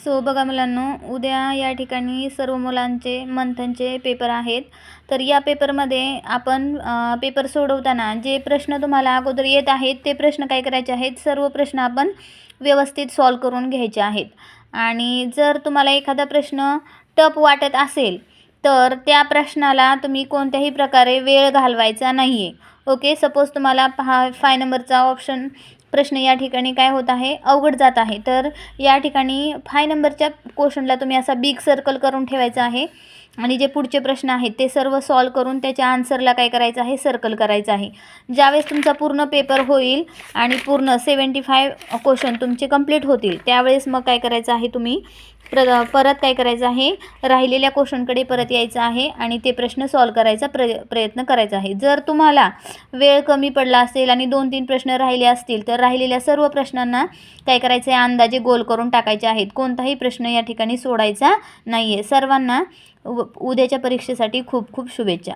So बघा मुलांनो, उद्या या ठिकाणी सर्व मुलांचे मंथनचे पेपर आहेत. तर या पेपरमध्ये आपण पेपर सोडवताना जे प्रश्न तुम्हाला अगोदर येत आहेत ते प्रश्न काय करायचे आहेत, सर्व प्रश्न आपण व्यवस्थित सॉल्व करून घ्यायचे आहेत. आणि जर तुम्हाला एखादा प्रश्न टफ वाटत असेल तर त्या प्रश्नाला तुम्ही कोणत्याही प्रकारे वेळ घालवायचा नाही आहे. ओके, सपोज तुम्हाला 5 नंबरचा ऑप्शन प्रश्न या ठिकाणी काय होत आहे, अवघड जात आहे, तर या ठिकाणी 5 नंबरच्या क्वेश्चनला तुम्ही असा बिग सर्कल करून ठेवायचा आहे आणि जे पुढचे प्रश्न आहेत ते सर्व सॉल्व करून त्याच्या आन्सरला काय करायचं आहे, सर्कल करायचं आहे. ज्यावेळेस तुमचा पूर्ण पेपर होईल आणि पूर्ण 75 क्वेश्चन तुमचे कंप्लीट होतील त्यावेळेस मग काय करायचं आहे, तुम्ही परत काय करायचं आहे, राहिलेल्या क्वेश्चनकडे परत यायचं आहे आणि ते प्रश्न सॉल्व करायचा प्रयत्न करायचा आहे. जर तुम्हाला वेळ कमी पडला असेल आणि 2-3 प्रश्न राहिले असतील तर राहिलेल्या सर्व प्रश्नांना काय करायचं आहे, अंदाजे गोल करून टाकायचे आहेत. कोणताही प्रश्न या ठिकाणी सोडायचा नाही आहे. सर्वांना उद्याच्या परीक्षेसाठी खूप खूप शुभेच्छा.